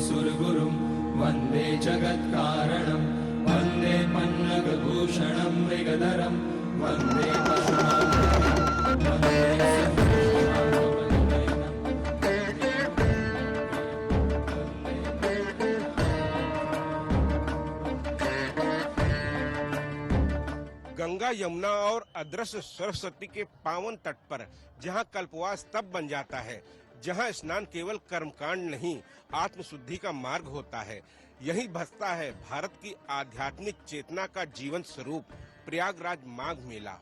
सुरगुरुं वन्दे जगत्कारणं वन्दे पन्नगभूषणं मृगधरं वन्दे पशुपतिं वन्दे गंगा, यमुना और अदृश्य सरस्वती के पावन तट पर जहां कल्पवास तब बन जाता है जहां स्नान केवल कर्मकांड नहीं आत्म शुद्धि का मार्ग होता है। यही बसता है भारत की आध्यात्मिक चेतना का जीवंत स्वरूप प्रयागराज माघ मेला।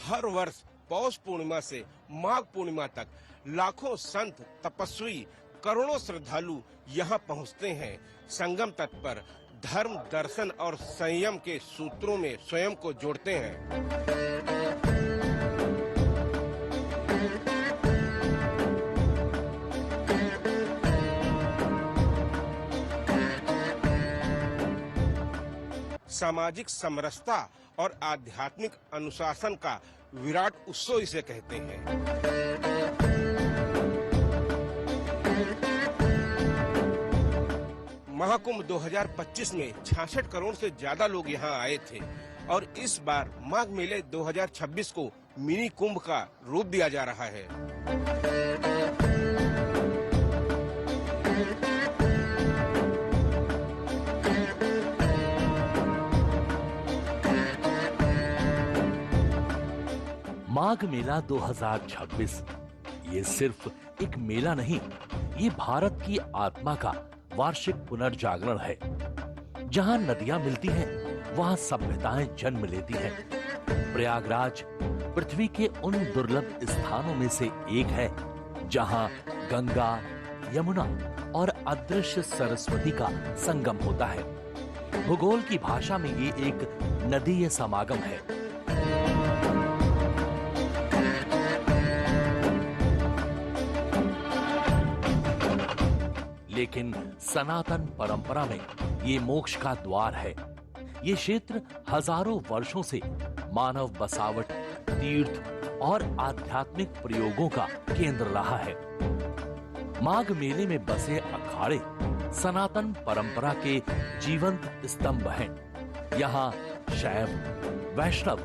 हर वर्ष पौष पूर्णिमा से माघ पूर्णिमा तक लाखों संत, तपस्वी, करोड़ों श्रद्धालु यहाँ पहुँचते हैं। संगम तट पर धर्म, दर्शन और संयम के सूत्रों में स्वयं को जोड़ते हैं। सामाजिक समरसता और आध्यात्मिक अनुशासन का विराट उत्सव इसे कहते हैं। महाकुंभ 2025 में 66 करोड़ से ज्यादा लोग यहाँ आए थे और इस बार माघ मेले 2026 को मिनी कुंभ का रूप दिया जा रहा है। माघ मेला 2026 ये सिर्फ एक मेला नहीं, ये भारत की आत्मा का वार्षिक पुनर्जागरण है। जहां नदियां मिलती हैं, वहां सभ्यताएं जन्म लेती हैं। प्रयागराज पृथ्वी के उन दुर्लभ स्थानों में से एक है जहां गंगा, यमुना और अदृश्य सरस्वती का संगम होता है। भूगोल की भाषा में ये एक नदीय समागम है। लेकिन सनातन परंपरा में ये मोक्ष का द्वार है। ये क्षेत्र हजारों वर्षों से मानव बसावट, तीर्थ और आध्यात्मिक प्रयोगों का केंद्र रहा है। माघ मेले में बसे अखाड़े सनातन परंपरा के जीवंत स्तंभ हैं। यहाँ शैव, वैष्णव,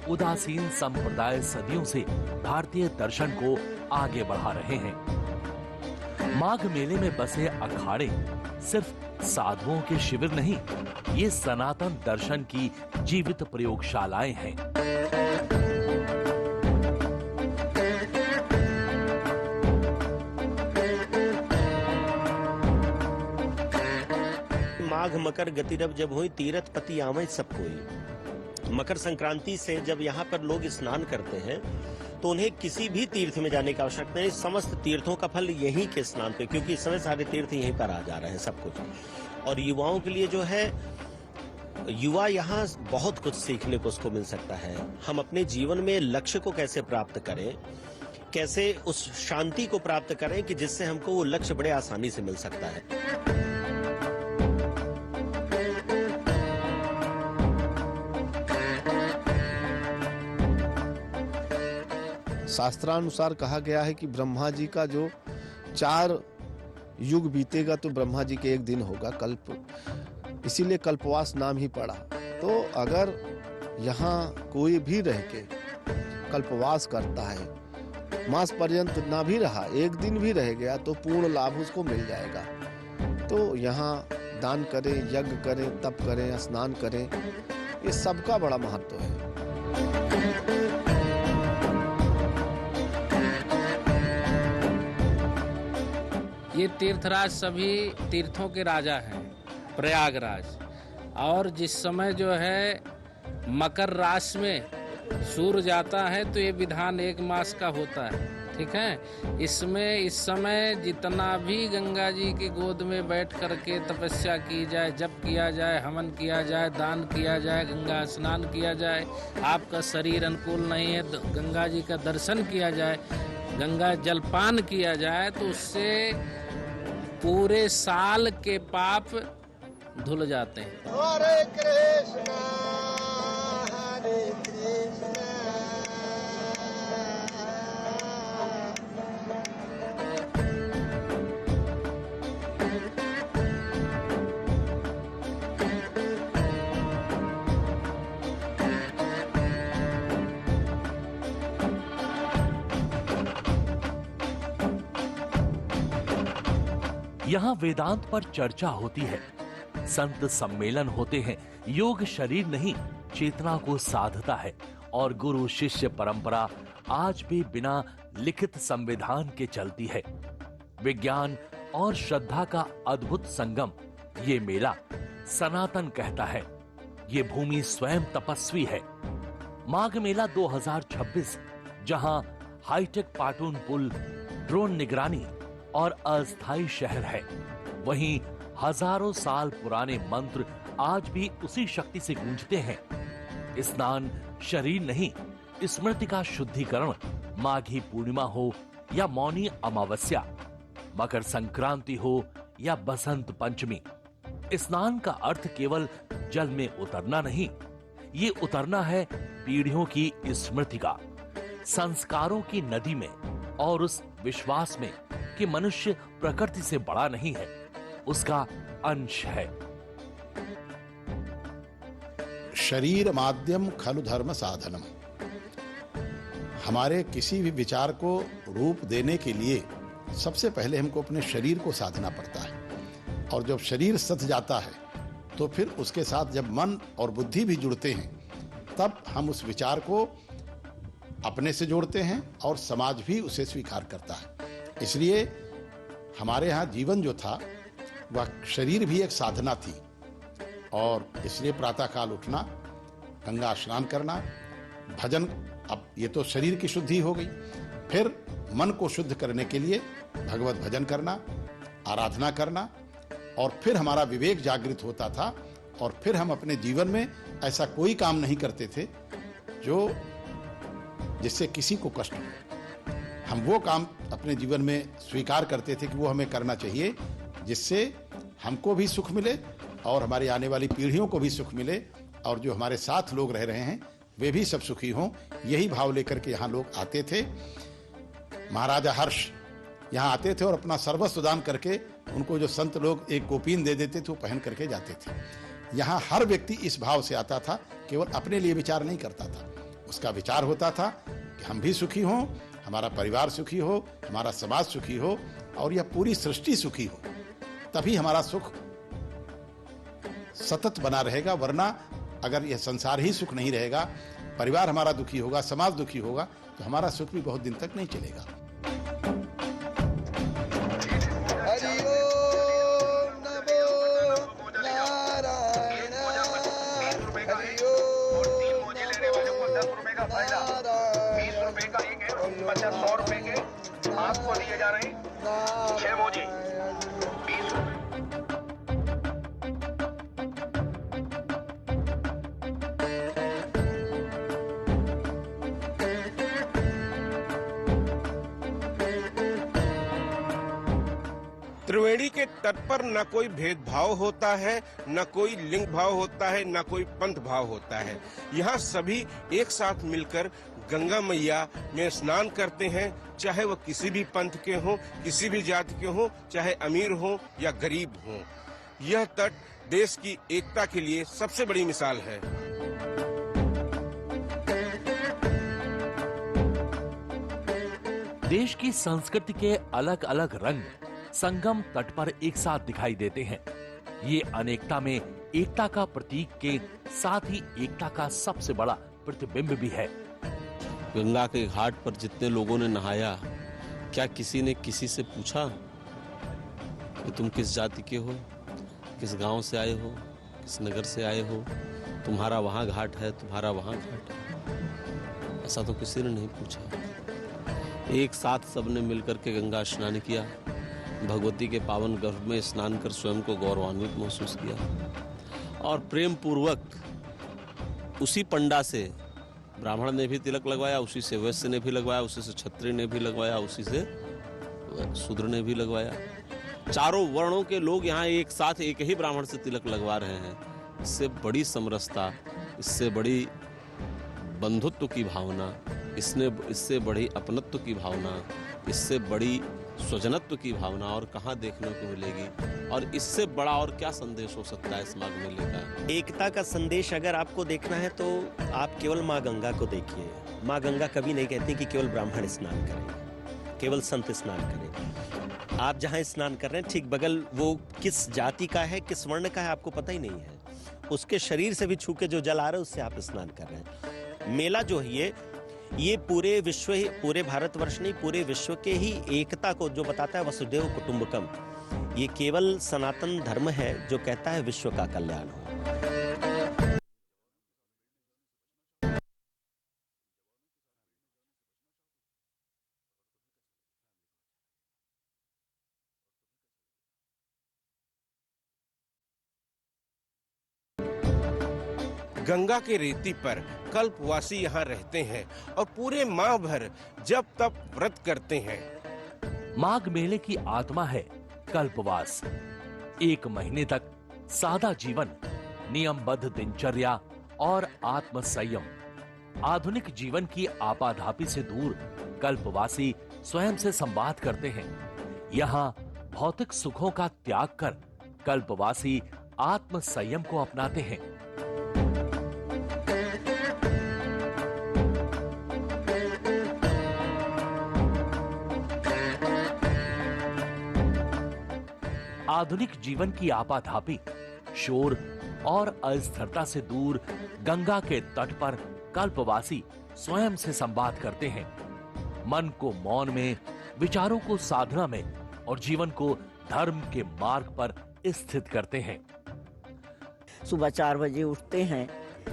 उदासीन संप्रदाय सदियों से भारतीय दर्शन को आगे बढ़ा रहे हैं। माघ मेले में बसे अखाड़े सिर्फ साधुओं के शिविर नहीं, ये सनातन दर्शन की जीवित प्रयोगशालाएं हैं। माघ मकर गतिरव जब हुई, तीरथ पति आमय सब कोई। मकर संक्रांति से जब यहाँ पर लोग स्नान करते हैं तो उन्हें किसी भी तीर्थ में जाने की आवश्यकता नहीं। समस्त तीर्थों का फल यहीं के स्नान पे, क्योंकि इस समय सारे तीर्थ यहीं पर आ जा रहे हैं सब कुछ। और युवाओं के लिए जो है, युवा यहाँ बहुत कुछ सीखने को उसको मिल सकता है। हम अपने जीवन में लक्ष्य को कैसे प्राप्त करें, कैसे उस शांति को प्राप्त करें कि जिससे हमको वो लक्ष्य बड़े आसानी से मिल सकता है। शास्त्रानुसार कहा गया है कि ब्रह्मा जी का जो 4 युग बीतेगा तो ब्रह्मा जी के एक दिन होगा कल्प, इसीलिए कल्पवास नाम ही पड़ा। तो अगर यहाँ कोई भी रह के कल्पवास करता है, मास पर्यंत ना भी रहा, एक दिन भी रह गया तो पूर्ण लाभ उसको मिल जाएगा। तो यहाँ दान करें, यज्ञ करें, तप करें, स्नान करें, ये सबका बड़ा महत्व है। ये तीर्थराज सभी तीर्थों के राजा हैं, प्रयागराज। और जिस समय जो है मकर राशि में सूर्य जाता है तो ये विधान 1 मास का होता है, ठीक है। इसमें इस समय जितना भी गंगा जी की गोद में बैठ करके तपस्या की जाए, जप किया जाए, हवन किया जाए, दान किया जाए, गंगा स्नान किया जाए, आपका शरीर अनुकूल नहीं है तो गंगा जी का दर्शन किया जाए, गंगा जलपान किया जाए, तो उससे पूरे साल के पाप धुल जाते हैं। हरे कृष्णा हरे कृष्णा। यहाँ वेदांत पर चर्चा होती है, संत सम्मेलन होते हैं। योग शरीर नहीं चेतना को साधता है और गुरु शिष्य परंपरा आज भी बिना लिखित संविधान के चलती है। विज्ञान और श्रद्धा का अद्भुत संगम ये मेला सनातन कहता है। ये भूमि स्वयं तपस्वी है। माघ मेला 2026 जहां हाईटेक पाटून पुल, ड्रोन निगरानी और अस्थायी शहर है, वहीं हजारों साल पुराने मंत्र आज भी उसी शक्ति से गूंजते हैं। स्नान शरीर नहीं, स्मृति का शुद्धिकरण। माघी पूर्णिमा हो या मौनी अमावस्या, मकर संक्रांति हो या बसंत पंचमी, स्नान का अर्थ केवल जल में उतरना नहीं, ये उतरना है पीढ़ियों की स्मृति का, संस्कारों की नदी में और उस विश्वास में कि मनुष्य प्रकृति से बड़ा नहीं है, उसका अंश है। शरीर माध्यम खलु धर्म साधनम। हमारे किसी भी विचार को रूप देने के लिए सबसे पहले हमको अपने शरीर को साधना पड़ता है, और जब शरीर सध जाता है तो फिर उसके साथ जब मन और बुद्धि भी जुड़ते हैं, तब हम उस विचार को अपने से जोड़ते हैं और समाज भी उसे स्वीकार करता है। इसलिए हमारे यहाँ जीवन जो था वह शरीर भी एक साधना थी, और इसलिए प्रातःकाल उठना, गंगा स्नान करना, भजन, अब ये तो शरीर की शुद्धि हो गई, फिर मन को शुद्ध करने के लिए भगवत भजन करना, आराधना करना, और फिर हमारा विवेक जागृत होता था, और फिर हम अपने जीवन में ऐसा कोई काम नहीं करते थे जो जिससे किसी को कष्ट हो। हम वो काम अपने जीवन में स्वीकार करते थे कि वो हमें करना चाहिए, जिससे हमको भी सुख मिले और हमारी आने वाली पीढ़ियों को भी सुख मिले, और जो हमारे साथ लोग रह रहे हैं वे भी सब सुखी हों। यही भाव लेकर के यहाँ लोग आते थे। महाराजा हर्ष यहाँ आते थे और अपना सर्वस्व दान करके उनको जो संत लोग एक गोपीन दे देते थे वो पहन करके जाते थे। यहाँ हर व्यक्ति इस भाव से आता था, केवल अपने लिए विचार नहीं करता था, उसका विचार होता था कि हम भी सुखी हों, हमारा परिवार सुखी हो, हमारा समाज सुखी हो, और यह पूरी सृष्टि सुखी हो, तभी हमारा सुख सतत बना रहेगा। वरना अगर यह संसार ही सुख नहीं रहेगा, परिवार हमारा दुखी होगा, समाज दुखी होगा, तो हमारा सुख भी बहुत दिन तक नहीं चलेगा। हरि ओम नमो नारायण। हरि ओम नमो नारायण। 20 रुपए का एक है, 100 रुपए के आपको दिए जा रहे हैं 6 मोजी। त्रिवेणी के तट पर न कोई भेदभाव होता है, न कोई लिंग भाव होता है, न कोई पंथ भाव होता है। यहाँ सभी एक साथ मिलकर गंगा मैया में स्नान करते हैं, चाहे वह किसी भी पंथ के हों, किसी भी जाति के हों, चाहे अमीर हों या गरीब हों। यह तट देश की एकता के लिए सबसे बड़ी मिसाल है। देश की संस्कृति के अलग अलग रंग संगम तट पर एक साथ दिखाई देते हैं। ये अनेकता में एकता का प्रतीक के साथ ही एकता का सबसे बड़ा प्रतिबिंब भी है। गंगा के घाट पर जितने लोगों ने नहाया, क्या किसी ने किसी से पूछा कि तुम किस जाति के हो, किस गांव से आए हो, किस नगर से आए हो, तुम्हारा वहां घाट है, तुम्हारा वहां घाट है? ऐसा तो किसी ने नहीं पूछा। एक साथ सबने मिलकर के गंगा स्नान किया, भगवती के पावन गर्भ में स्नान कर स्वयं को गौरवान्वित महसूस किया, और प्रेम पूर्वक उसी पंडा से ब्राह्मण ने भी तिलक लगवाया, उसी से वैश्य ने भी लगवाया, उसी से क्षत्रिय ने भी लगवाया, उसी से शूद्र ने भी लगवाया, चारों वर्णों के लोग यहाँ एक साथ एक ही ब्राह्मण से तिलक लगवा रहे हैं। इससे बड़ी समरसता, इससे बड़ी बंधुत्व की भावना, इससे बड़ी अपनत्व की भावना, इससे बड़ी स्वजनत्व की भावना और कहाँ देखने को मिलेगी। और इससे बड़ा और क्या संदेश हो सकता है इस माघ मेले का। एकता का संदेश अगर आपको देखना है तो आप केवल माँ गंगा को देखिए। माँ गंगा कभी नहीं कहती कि केवल ब्राह्मण स्नान करें, केवल संत स्नान करें। आप जहाँ स्नान कर रहे हैं ठीक बगल वो किस जाति का है, किस वर्ण का है, आपको पता ही नहीं है। उसके शरीर से भी छू के जो जल आ रहा है उससे आप स्नान कर रहे हैं। मेला जो है ये पूरे विश्व, पूरे भारतवर्ष नहीं, पूरे विश्व के ही एकता को जो बताता है, वसुधैव कुटुंबकम। ये केवल सनातन धर्म है जो कहता है विश्व का कल्याण हो। गंगा के रेती पर कल्पवासी यहाँ रहते हैं और पूरे माह भर जब तब व्रत करते हैं। माघ मेले की आत्मा है कल्पवास। 1 महीने तक सादा जीवन, नियमबद्ध दिनचर्या और आत्म संयम। आधुनिक जीवन की आपाधापी से दूर कल्पवासी स्वयं से संवाद करते हैं। यहाँ भौतिक सुखों का त्याग कर कल्पवासी आत्म संयम को अपनाते हैं। आधुनिक जीवन की आपाधापी, शोर और अस्थिरता से दूर गंगा के तट पर कल्पवासी स्वयं से संवाद करते हैं। मन को मौन में, विचारों को साधना में और जीवन को धर्म के मार्ग पर स्थित करते हैं। सुबह 4 बजे उठते हैं,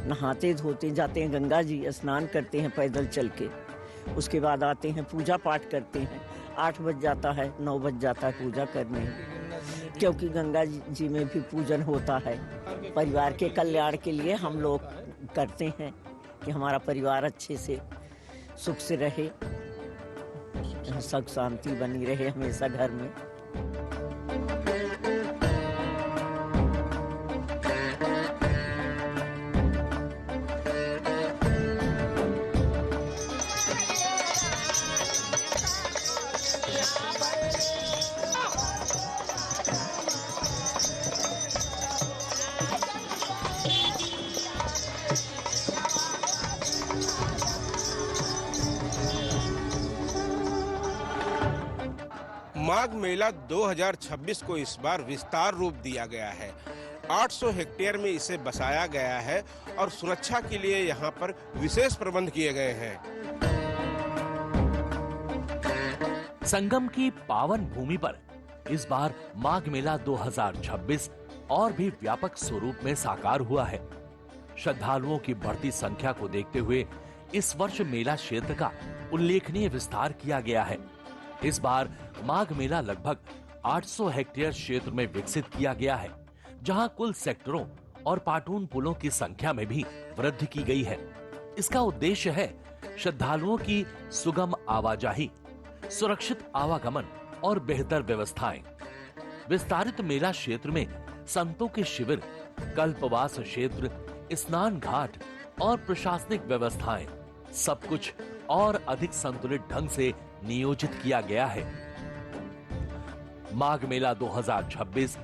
नहाते धोते जाते हैं गंगा जी, स्नान करते हैं पैदल चल के। उसके बाद आते हैं, पूजा पाठ करते हैं। 8 बज जाता है, 9 बज जाता है पूजा करने, क्योंकि गंगा जी में भी पूजन होता है। परिवार के कल्याण के लिए हम लोग करते हैं कि हमारा परिवार अच्छे से सुख से रहे, सुख शांति बनी रहे हमेशा घर में। माघ मेला 2026 को इस बार विस्तार रूप दिया गया है। 800 हेक्टेयर में इसे बसाया गया है और सुरक्षा के लिए यहाँ पर विशेष प्रबंध किए गए हैं। संगम की पावन भूमि पर इस बार माघ मेला 2026 और भी व्यापक स्वरूप में साकार हुआ है। श्रद्धालुओं की बढ़ती संख्या को देखते हुए इस वर्ष मेला क्षेत्र का उल्लेखनीय विस्तार किया गया है। इस बार माघ मेला लगभग 800 हेक्टेयर क्षेत्र में विकसित किया गया है, जहां कुल सेक्टरों और पाटून पुलों की संख्या में भी वृद्धि की गई है। इसका उद्देश्य है श्रद्धालुओं की सुगम आवाजाही, सुरक्षित आवागमन और बेहतर व्यवस्थाएं। विस्तारित मेला क्षेत्र में संतों के शिविर, कल्पवास क्षेत्र, स्नान घाट और प्रशासनिक व्यवस्थाएं, सब कुछ और अधिक संतुलित ढंग से नियोजित किया गया है। माघ मेला 2026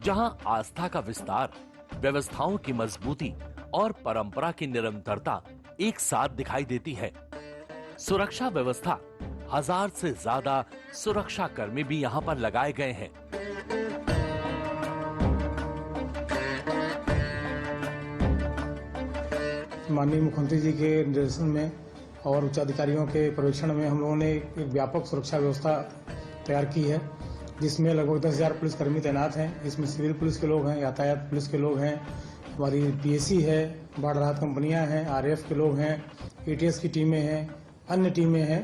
जहां आस्था का विस्तार, व्यवस्थाओं की मजबूती और परंपरा की निरंतरता एक साथ दिखाई देती है। सुरक्षा व्यवस्था, 1000 से ज्यादा सुरक्षा कर्मी भी यहां पर लगाए गए हैं। माननीय मुख्यमंत्री जी के निर्देशन में और उच्च अधिकारियों के पर्यवेक्षण में हम लोगों ने एक व्यापक सुरक्षा व्यवस्था तैयार की है, जिसमें लगभग 10,000 पुलिसकर्मी तैनात हैं। इसमें सिविल पुलिस के लोग हैं, यातायात पुलिस के लोग हैं, हमारी पीएसी है, बाढ़ राहत कंपनियां हैं, आरएएफ के लोग हैं, एटीएस की टीमें हैं, अन्य टीमें हैं।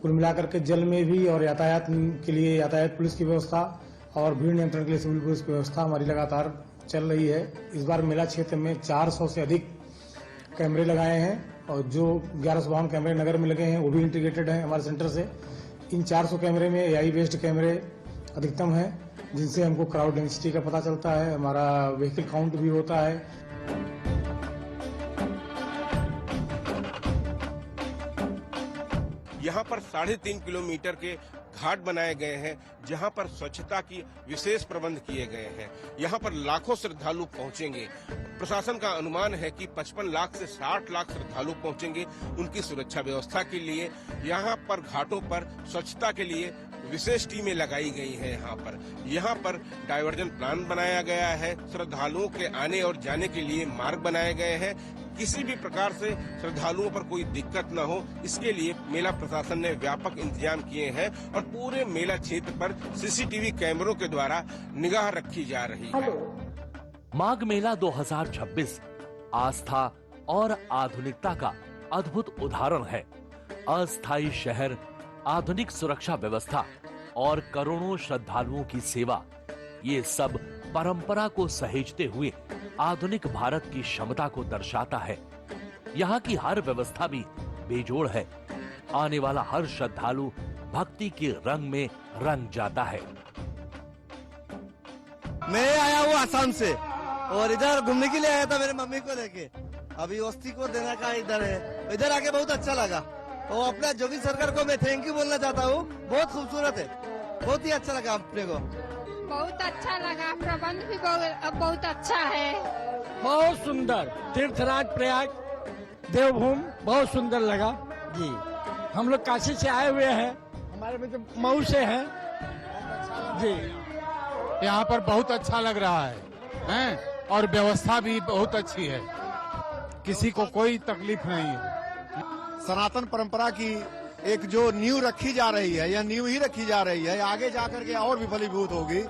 कुल मिलाकर के जल में भी और यातायात के लिए यातायात पुलिस की व्यवस्था और भीड़ नियंत्रण के लिए सिविल पुलिस की व्यवस्था हमारी लगातार चल रही है। इस बार मेला क्षेत्र में 400 से अधिक कैमरे लगाए हैं और जो 1152 कैमरे नगर में लगे हैं वो भी इंटीग्रेटेड हैं हमारे सेंटर से। इन 400 कैमरे में एआई बेस्ड कैमरे अधिकतम हैं जिनसे हमको क्राउड डेंसिटी का पता चलता है, हमारा व्हीकल काउंट भी होता है। यहाँ पर 3.5 किलोमीटर के घाट बनाए गए हैं जहाँ पर स्वच्छता की विशेष प्रबंध किए गए हैं। यहाँ पर लाखों श्रद्धालु पहुँचेंगे। प्रशासन का अनुमान है कि 55 लाख से 60 लाख श्रद्धालु पहुँचेंगे। उनकी सुरक्षा व्यवस्था के लिए यहाँ पर घाटों पर स्वच्छता के लिए विशेष टीमें लगाई गई हैं। यहाँ पर डायवर्जन प्लान बनाया गया है। श्रद्धालुओं के आने और जाने के लिए मार्ग बनाए गए हैं। किसी भी प्रकार से श्रद्धालुओं पर कोई दिक्कत न हो, इसके लिए मेला प्रशासन ने व्यापक इंतजाम किए हैं और पूरे मेला क्षेत्र पर सीसीटीवी कैमरों के द्वारा निगाह रखी जा रही है। माघ मेला 2026 आस्था और आधुनिकता का अद्भुत उदाहरण है। अस्थायी शहर, आधुनिक सुरक्षा व्यवस्था और करोड़ों श्रद्धालुओं की सेवा, ये सब परंपरा को सहेजते हुए आधुनिक भारत की क्षमता को दर्शाता है। यहाँ की हर व्यवस्था भी बेजोड़ है। आने वाला हर श्रद्धालु भक्ति के रंग में रंग जाता है। मैं आया हूँ आसाम से और इधर घूमने के लिए आया था मेरे मम्मी को लेके। अभी औस्ती को देना का इधर है, इधर आके बहुत अच्छा लगा। और अपना जोगी सरकार को मैं थैंक यू बोलना चाहता हूँ। बहुत खूबसूरत है, बहुत ही अच्छा लगा अपने को। बहुत अच्छा लगा, प्रबंध भी बहुत अच्छा है। बहुत सुंदर तीर्थराज प्रयाग देवभूमि बहुत सुंदर लगा जी। हम लोग काशी से आए हुए हैं, हमारे मित्र मऊ से हैं जी। यहाँ पर बहुत अच्छा लग रहा है और व्यवस्था भी बहुत अच्छी है, किसी को कोई तकलीफ नहीं है। सनातन परंपरा की एक जो नींव रखी जा रही है, या नींव ही रखी जा रही है, आगे जाकर के और भी फलीभूत होगी।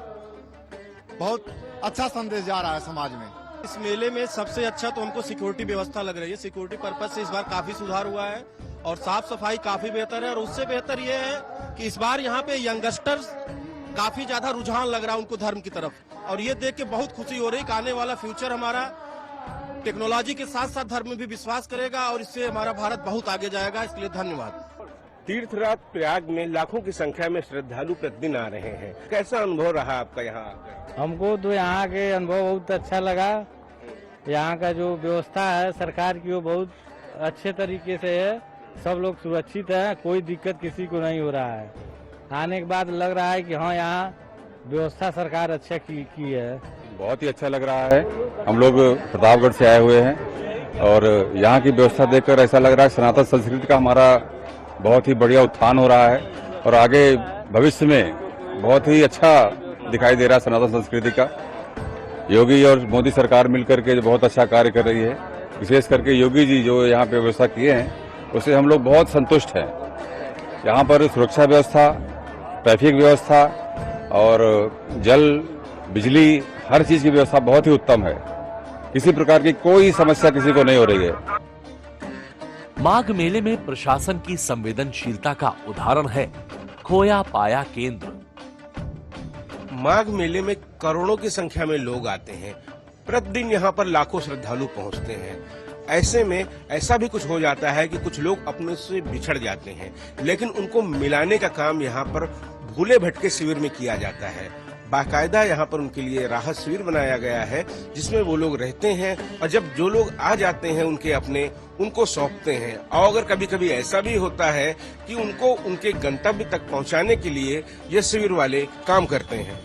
बहुत अच्छा संदेश जा रहा है समाज में। इस मेले में सबसे अच्छा तो हमको सिक्योरिटी व्यवस्था लग रही है। सिक्योरिटी पर्पज से इस बार काफी सुधार हुआ है और साफ सफाई काफी बेहतर है। और उससे बेहतर ये है कि इस बार यहाँ पे यंगस्टर्स काफी ज्यादा रुझान लग रहा है उनको धर्म की तरफ, और ये देख के बहुत खुशी हो रही है कि आने वाला फ्यूचर हमारा टेक्नोलॉजी के साथ साथ धर्म में भी विश्वास करेगा और इससे हमारा भारत बहुत आगे जाएगा। इसके लिए धन्यवाद। तीर्थराज प्रयाग में लाखों की संख्या में श्रद्धालु प्रतिदिन आ रहे हैं। कैसा अनुभव रहा आपका यहाँ आकर? हमको तो यहाँ के अनुभव बहुत अच्छा लगा। यहाँ का जो व्यवस्था है सरकार की वो बहुत अच्छे तरीके से है। सब लोग सुरक्षित है, कोई दिक्कत किसी को नहीं हो रहा है। आने के बाद लग रहा है कि हाँ यहाँ व्यवस्था सरकार अच्छा की है। बहुत ही अच्छा लग रहा है। हम लोग प्रतापगढ़ से आए हुए हैं और यहाँ की व्यवस्था देखकर ऐसा लग रहा है सनातन संस्कृति का हमारा बहुत ही बढ़िया उत्थान हो रहा है और आगे भविष्य में बहुत ही अच्छा दिखाई दे रहा है सनातन संस्कृति का। योगी और मोदी सरकार मिलकर के बहुत अच्छा कार्य कर रही है। विशेष करके योगी जी जो यहाँ पे व्यवस्था किए हैं उससे हम लोग बहुत संतुष्ट हैं। यहाँ पर सुरक्षा व्यवस्था, ट्रैफिक व्यवस्था और जल, बिजली, हर चीज की व्यवस्था बहुत ही उत्तम है। किसी प्रकार की कोई समस्या किसी को नहीं हो रही है। माघ मेले में प्रशासन की संवेदनशीलता का उदाहरण है खोया पाया केंद्र। माघ मेले में करोड़ों की संख्या में लोग आते हैं। प्रतिदिन यहाँ पर लाखों श्रद्धालु पहुँचते हैं। ऐसे में ऐसा भी कुछ हो जाता है कि कुछ लोग अपने से बिछड़ जाते हैं, लेकिन उनको मिलाने का काम यहाँ पर भूले भटके शिविर में किया जाता है। बाकायदा यहाँ पर उनके लिए राहत शिविर बनाया गया है जिसमें वो लोग रहते हैं और जब जो लोग आ जाते हैं उनके अपने उनको सौंपते हैं। और अगर कभी कभी ऐसा भी होता है कि उनको उनके गंतव्य तक पहुँचाने के लिए ये शिविर वाले काम करते हैं।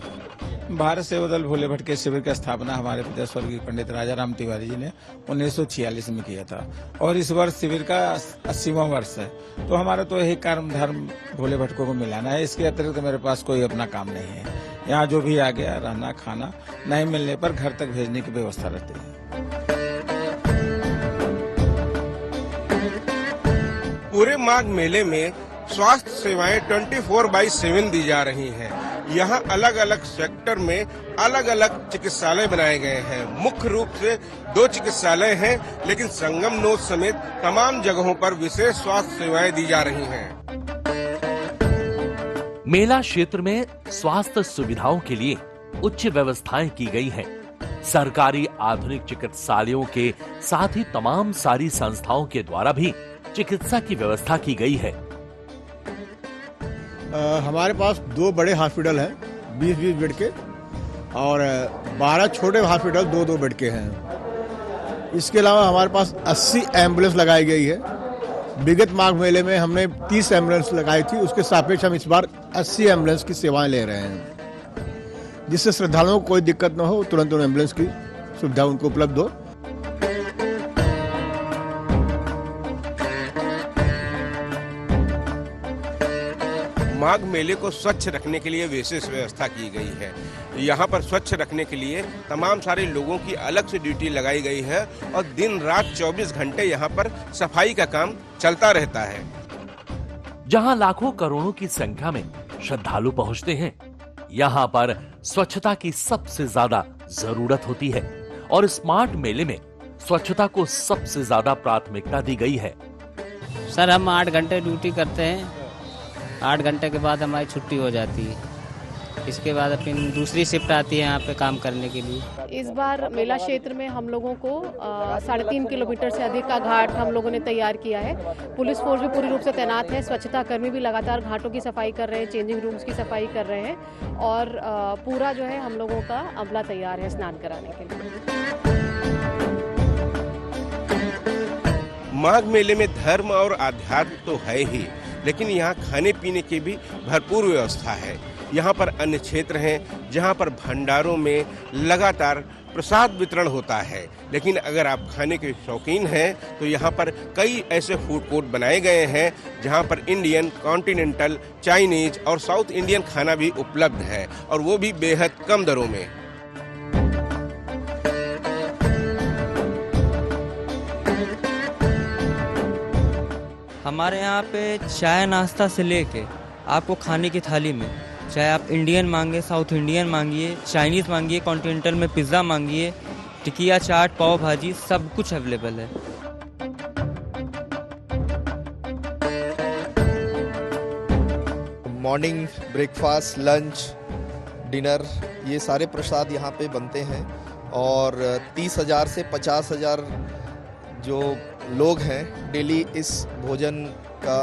भारत सेवा दल भोले भटके शिविर की स्थापना हमारे पिता स्वर्गीय पंडित राजा राम तिवारी जी ने 1946 में किया था और इस वर्ष शिविर का 80वां वर्ष है। तो हमारा तो यही कर्म धर्म भोले भटकों को मिलाना है। इसके अतिरिक्त मेरे पास कोई अपना काम नहीं है। यहाँ जो भी आ गया रहना खाना नहीं मिलने पर घर तक भेजने की व्यवस्था रहती है। पूरे माघ मेले में स्वास्थ्य सेवाएं 24/7 दी जा रही हैं। यहाँ अलग अलग सेक्टर में अलग अलग चिकित्सालय बनाए गए हैं। मुख्य रूप से 2 चिकित्सालय हैं, लेकिन संगम नोद समेत तमाम जगहों पर विशेष स्वास्थ्य सेवाएं दी जा रही हैं। मेला क्षेत्र में स्वास्थ्य सुविधाओं के लिए उच्च व्यवस्थाएं की गई हैं। सरकारी आधुनिक चिकित्सालयों के साथ ही तमाम सारी संस्थाओं के द्वारा भी चिकित्सा की व्यवस्था की गई है। हमारे पास 2 बड़े हॉस्पिटल हैं 20-20 बेड के, और 12 छोटे हॉस्पिटल 2-2 बेड के हैं। इसके अलावा हमारे पास 80 एम्बुलेंस लगाई गई है। विगत माघ मेले में हमने 30 एम्बुलेंस लगाई थी, उसके सापेक्ष हम इस बार 80 एम्बुलेंस की सेवाएं ले रहे हैं, जिससे श्रद्धालुओं को कोई दिक्कत न हो, तुरंत एम्बुलेंस की सुविधा उनको उपलब्ध हो। माघ मेले को स्वच्छ रखने के लिए विशेष व्यवस्था की गई है। यहाँ पर स्वच्छ रखने के लिए तमाम सारे लोगों की अलग से ड्यूटी लगाई गई है और दिन रात 24 घंटे यहाँ पर सफाई का काम चलता रहता है। जहाँ लाखों करोड़ों की संख्या में श्रद्धालु पहुँचते हैं, यहाँ पर स्वच्छता की सबसे ज्यादा जरूरत होती है और स्मार्ट मेले में स्वच्छता को सबसे ज्यादा प्राथमिकता दी गई है। सर, हम 8 घंटे ड्यूटी करते हैं, 8 घंटे के बाद हमारी छुट्टी हो जाती है। इसके बाद अपनी दूसरी शिफ्ट आती है यहाँ पे काम करने के लिए। इस बार मेला क्षेत्र में हम लोगों को 3.5 किलोमीटर से अधिक का घाट हम लोगों ने तैयार किया है। पुलिस फोर्स भी पूरी रूप से तैनात है, स्वच्छता कर्मी भी लगातार घाटों की सफाई कर रहे हैं, चेंजिंग रूम्स की सफाई कर रहे हैं और पूरा जो है हम लोगों का अमला तैयार है स्नान कराने के लिए। माघ मेले में धर्म और आध्यात्म तो है ही, लेकिन यहाँ खाने पीने की भी भरपूर व्यवस्था है। यहाँ पर अन्य क्षेत्र हैं जहाँ पर भंडारों में लगातार प्रसाद वितरण होता है, लेकिन अगर आप खाने के शौकीन हैं तो यहाँ पर कई ऐसे फूड कोर्ट बनाए गए हैं जहाँ पर इंडियन, कॉन्टिनेंटल, चाइनीज और साउथ इंडियन खाना भी उपलब्ध है और वो भी बेहद कम दरों में। हमारे यहाँ पे चाय नाश्ता से लेके आपको खाने की थाली में, चाहे आप इंडियन मांगे, साउथ इंडियन मांगिए, चाइनीज़ मांगिए, कॉन्टिनेंटल में पिज़्ज़ा मांगिए, टिकिया चाट, पाव भाजी, सब कुछ अवेलेबल है। मॉर्निंग ब्रेकफास्ट, लंच, डिनर, ये सारे प्रसाद यहाँ पे बनते हैं और 30,000 से 50,000 जो लोग हैं डेली इस भोजन का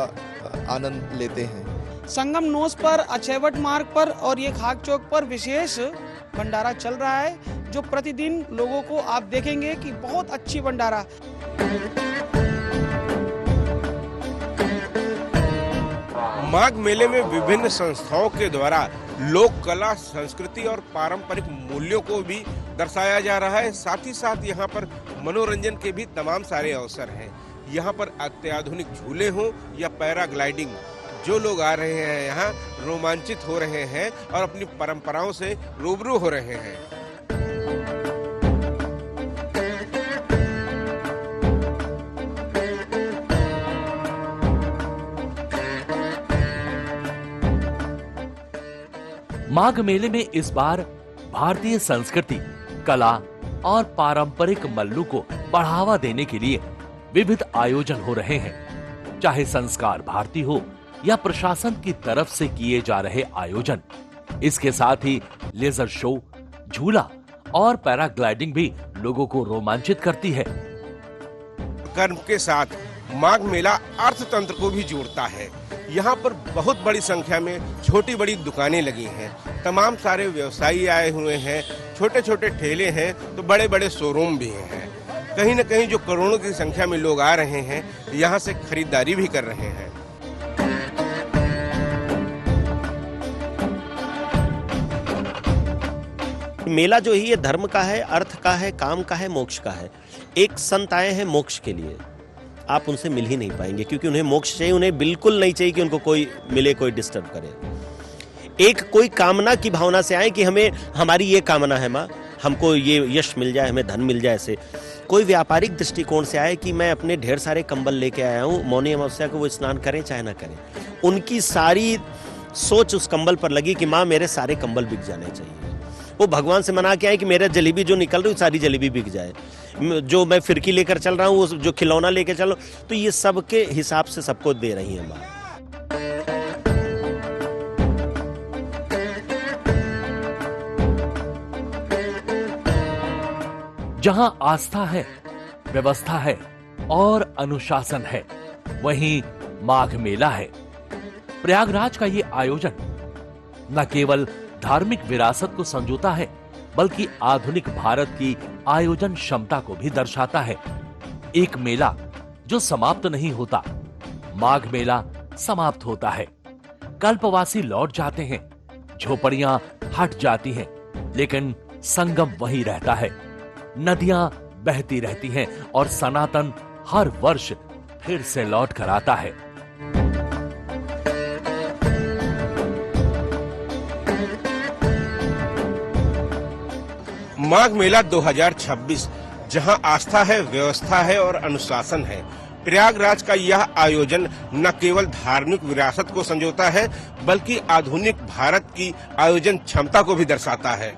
आनंद लेते हैं। संगम नोस पर, अछेवट मार्ग पर और ये खाक चौक पर विशेष भंडारा चल रहा है, जो प्रतिदिन लोगों को आप देखेंगे कि बहुत अच्छी भंडारा। माघ मेले में विभिन्न संस्थाओं के द्वारा लोक कला, संस्कृति और पारंपरिक मूल्यों को भी दर्शाया जा रहा है। साथ ही साथ यहाँ पर मनोरंजन के भी तमाम सारे अवसर हैं। यहाँ पर अत्याधुनिक झूले हों या पैराग्लाइडिंग, जो लोग आ रहे हैं यहाँ रोमांचित हो रहे हैं और अपनी परंपराओं से रूबरू हो रहे हैं। माघ मेले में इस बार भारतीय संस्कृति, कला और पारंपरिक मल्लू को बढ़ावा देने के लिए विविध आयोजन हो रहे हैं। चाहे संस्कार भारती हो या प्रशासन की तरफ से किए जा रहे आयोजन, इसके साथ ही लेजर शो, झूला और पैराग्लाइडिंग भी लोगों को रोमांचित करती है। कर्म के साथ माघ मेला अर्थतंत्र को भी जोड़ता है। यहाँ पर बहुत बड़ी संख्या में छोटी बड़ी दुकानें लगी हैं, तमाम सारे व्यवसायी आए हुए हैं, छोटे छोटे ठेले हैं तो बड़े बड़े शोरूम भी हैं। कहीं न कहीं जो करोड़ों की संख्या में लोग आ रहे हैं, यहाँ से खरीदारी भी कर रहे हैं। मेला जो ही ये धर्म का है, अर्थ का है, काम का है, मोक्ष का है। एक संत आए हैं मोक्ष के लिए, आप उनसे मिल ही नहीं पाएंगे क्योंकि उन्हें मोक्ष चाहिए। उन्हें बिल्कुल नहीं चाहिए कि उनको कोई मिले, कोई डिस्टर्ब करे। एक कोई कामना की भावना से आए कि हमें, हमारी ये कामना है माँ, हमको ये यश मिल जाए, हमें धन मिल जाए। ऐसे कोई व्यापारिक दृष्टिकोण से आए कि मैं अपने ढेर सारे कंबल लेके आया हूँ, मौनी अमावस्या को वो स्नान करें चाहे ना करें। उनकी सारी सोच उस कंबल पर लगी कि माँ मेरे सारे कंबल बिक जाने चाहिए। वो भगवान से मना के आए कि मेरा जलेबी जो निकल रही है सारी जलेबी बिक जाए, जो मैं फिरकी लेकर चल रहा हूँ, वो जो खिलौना लेकर चल रहा हूँ, तो ये सब के हिसाब से सबको दे रही है माँ। जहां आस्था है, व्यवस्था है और अनुशासन है, वहीं माघ मेला है। प्रयागराज का ये आयोजन न केवल धार्मिक विरासत को संजोता है बल्कि आधुनिक भारत की आयोजन क्षमता को भी दर्शाता है। एक मेला जो समाप्त नहीं होता। माघ मेला समाप्त होता है, कल्पवासी लौट जाते हैं, झोपड़ियां हट जाती हैं, लेकिन संगम वही रहता है। नदियां बहती रहती हैं और सनातन हर वर्ष फिर से लौट कर आता है। माघ मेला 2026 जहां आस्था है, व्यवस्था है और अनुशासन है। प्रयागराज का यह आयोजन न केवल धार्मिक विरासत को संजोता है बल्कि आधुनिक भारत की आयोजन क्षमता को भी दर्शाता है।